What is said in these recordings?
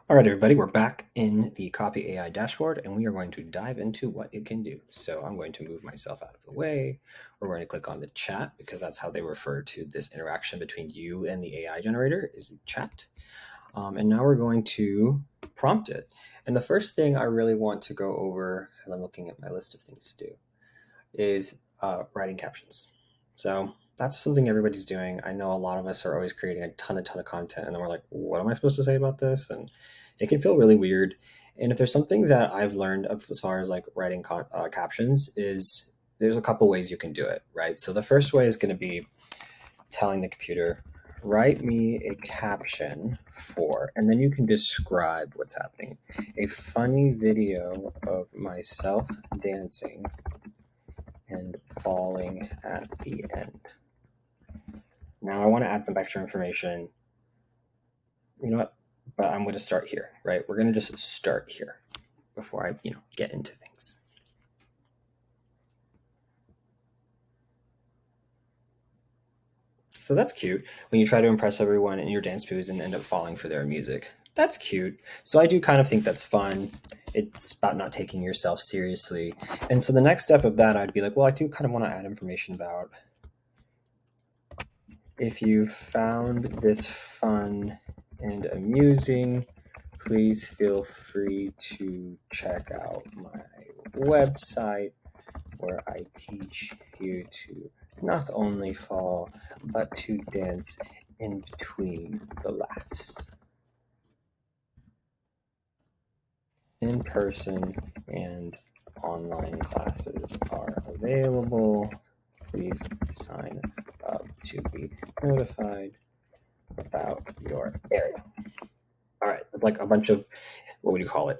All right, everybody, we're back in the Copy AI dashboard, and we are going to dive into what it can do. So I'm going to move myself out of the way. We're going to click on the chat because that's how they refer to this interaction between you and the AI generator is chat. And now we're going to prompt it. And the first thing I really want to go over, as I'm looking at my list of things to do, is writing captions. So that's something everybody's doing. I know a lot of us are always creating a ton of content, and then we're like, what am I supposed to say about this? And it can feel really weird. And if there's something that I've learned of as far as like writing captions is there's a couple ways you can do it, right? So the first way is going to be telling the computer, write me a caption for, and then you can describe what's happening. A funny video of myself dancing and falling at the end. Now I want to add some extra information. You know what? But I'm going to start here, right? We're going to just start here before I, get into things. So that's cute when you try to impress everyone in your dance moves and end up falling for their music. That's cute. So I do kind of think that's fun. It's about not taking yourself seriously. And so the next step of that, I'd be like, well, I do kind of want to add information about if you found this fun and amusing, please feel free to check out my website where I teach you to not only fall, but to dance in between the laughs. In person and online classes are available. Please sign up to be notified about your area. All right, it's like a bunch of what would you call it?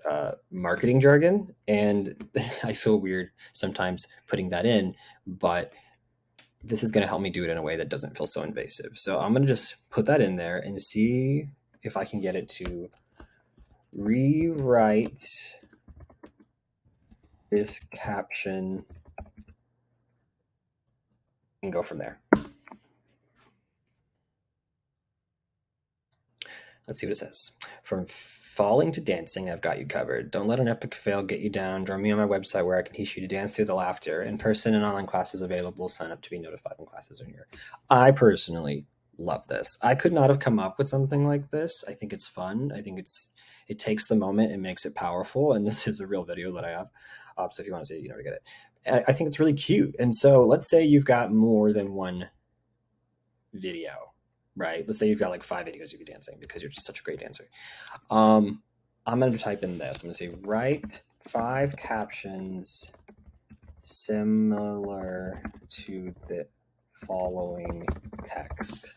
Marketing jargon, and I feel weird sometimes putting that in, but this is going to help me do it in a way that doesn't feel so invasive. So I'm going to just put that in there and see if I can get it to rewrite this caption and go from there. Let's see what it says. From falling to dancing, I've got you covered. Don't let an epic fail get you down. Join me on my website where I can teach you to dance through the laughter. In person and online classes available. Sign up to be notified when classes are here. I personally love this. I could not have come up with something like this. I think it's fun. I think it takes the moment and makes it powerful. And this is a real video that I have. So if you want to see it, to get it. I think it's really cute. And so let's say you've got more than one video, right? Let's say you've got like 5 videos of you dancing because you're just such a great dancer. I'm going to type in this. I'm going to say, write 5 captions similar to the following text.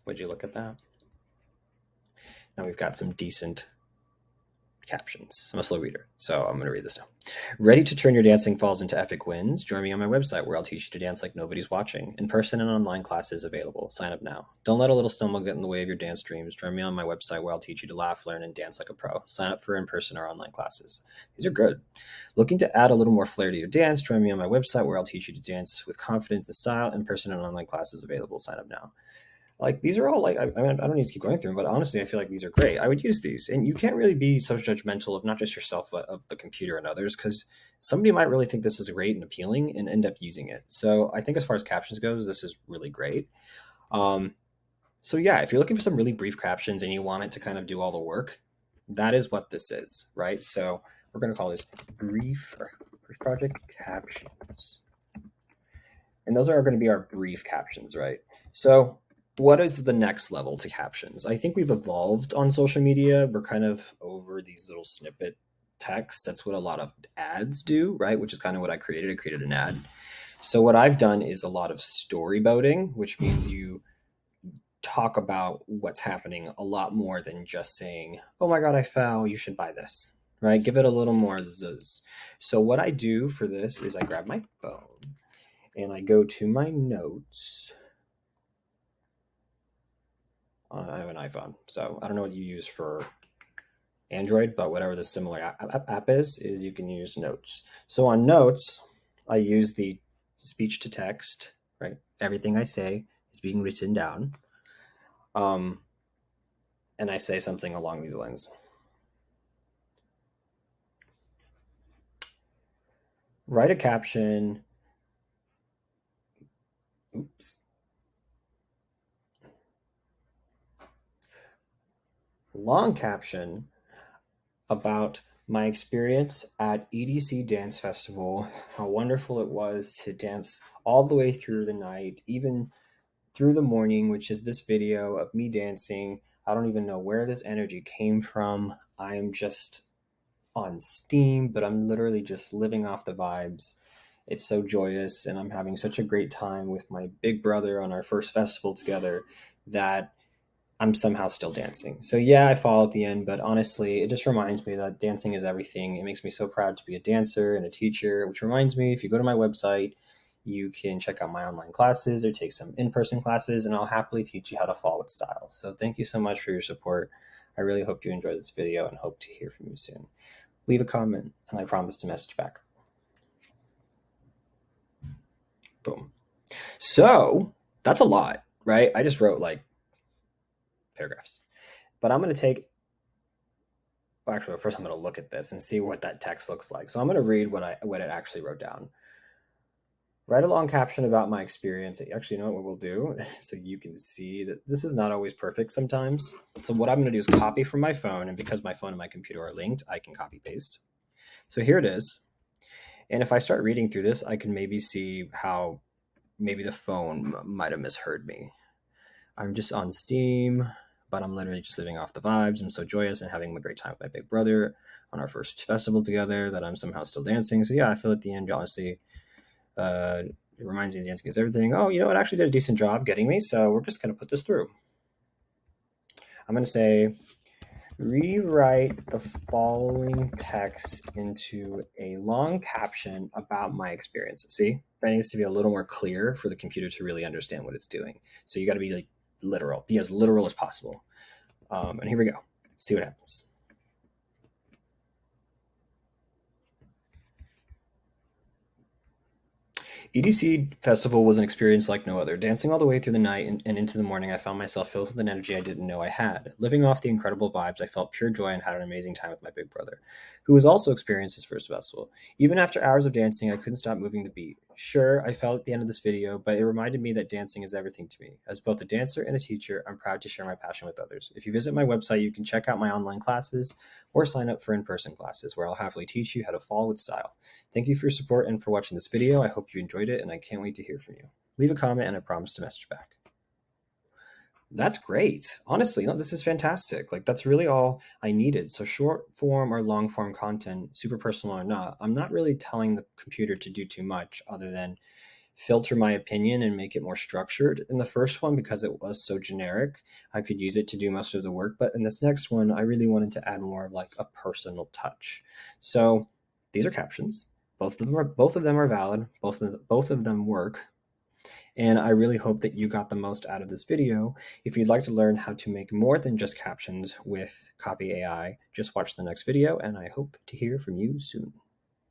Would you look at that? Now we've got some decent captions. I'm a slow reader, so I'm going to read this now. Ready to turn your dancing falls into epic wins? Join me on my website where I'll teach you to dance like nobody's watching. In person and online classes available. Sign up now. Don't let a little stumble get in the way of your dance dreams. Join me on my website where I'll teach you to laugh, learn, and dance like a pro. Sign up for in-person or online classes. These are good. Looking to add a little more flair to your dance? Join me on my website where I'll teach you to dance with confidence and style. In person and online classes available. Sign up now. Like these are all like I mean I don't need to keep going through them, but honestly I feel like these are great. I would use these, and you can't really be so judgmental of not just yourself but of the computer and others, because somebody might really think this is great and appealing and end up using it. So I think as far as captions goes, this is really great. So yeah, if you're looking for some really brief captions and you want it to kind of do all the work, that is what this is, right? So we're going to call this brief project captions, and those are going to be our brief captions, right? So what is the next level to captions? I think we've evolved on social media. We're kind of over these little snippet text. That's what a lot of ads do, right? Which is kind of what I created. I created an ad. So what I've done is a lot of storyboating, which means you talk about what's happening a lot more than just saying, oh my God, I fell, you should buy this, right? Give it a little more zzzz. So what I do for this is I grab my phone and I go to my notes. I have an iPhone, so I don't know what you use for Android, but whatever the similar app is you can use Notes. So on Notes, I use the speech to text right? Everything I say is being written down. And I say something along these lines. Write a caption. Oops. Long caption about my experience at EDC Dance Festival, how wonderful it was to dance all the way through the night, even through the morning, which is this video of me dancing. I don't even know where this energy came from. I'm just on steam, but I'm literally just living off the vibes. It's so joyous, and I'm having such a great time with my big brother on our first festival together that I'm somehow still dancing. So yeah, I fall at the end, but honestly, it just reminds me that dancing is everything. It makes me so proud to be a dancer and a teacher, which reminds me, if you go to my website, you can check out my online classes or take some in-person classes, and I'll happily teach you how to fall with style. So thank you so much for your support. I really hope you enjoyed this video and hope to hear from you soon. Leave a comment, and I promise to message back. Boom. So that's a lot, right? I just wrote like paragraphs, but I'm going to take, well, actually, first I'm going to look at this and see what that text looks like. So I'm going to read what it actually wrote down. Write a long caption about my experience. Actually, you know what we'll do? So you can see that this is not always perfect sometimes. So what I'm going to do is copy from my phone, and because my phone and my computer are linked, I can copy paste. So here it is. And if I start reading through this, I can maybe see how maybe the phone might have misheard me. I'm just on Steam, but I'm literally just living off the vibes. I'm so joyous and having a great time with my big brother on our first festival together that I'm somehow still dancing. So yeah, I feel at the end, honestly, it reminds me of dancing is everything. Oh, you know, it actually did a decent job getting me. So we're just going to put this through. I'm going to say, rewrite the following text into a long caption about my experience. See, that needs to be a little more clear for the computer to really understand what it's doing. So you got to be like literal, be as literal as possible. And here we go. See what happens. EDC Festival was an experience like no other. Dancing all the way through the night and into the morning, I found myself filled with an energy I didn't know I had. Living off the incredible vibes, I felt pure joy and had an amazing time with my big brother, who has also experienced his first festival. Even after hours of dancing, I couldn't stop moving the beat. Sure, I felt at the end of this video, but it reminded me that dancing is everything to me. As both a dancer and a teacher, I'm proud to share my passion with others. If you visit my website, you can check out my online classes or sign up for in-person classes, where I'll happily teach you how to fall with style. Thank you for your support and for watching this video. I hope you enjoyed it, and I can't wait to hear from you. Leave a comment, and I promise to message back. That's great. Honestly, no, this is fantastic. Like, that's really all I needed. So short form or long form content, super personal or not, I'm not really telling the computer to do too much other than filter my opinion and make it more structured. In the first one, because it was so generic, I could use it to do most of the work. But in this next one, I really wanted to add more of like a personal touch. So these are captions. Both of them are valid. Both of them work. And I really hope that you got the most out of this video. If you'd like to learn how to make more than just captions with Copy AI, just watch the next video, and I hope to hear from you soon.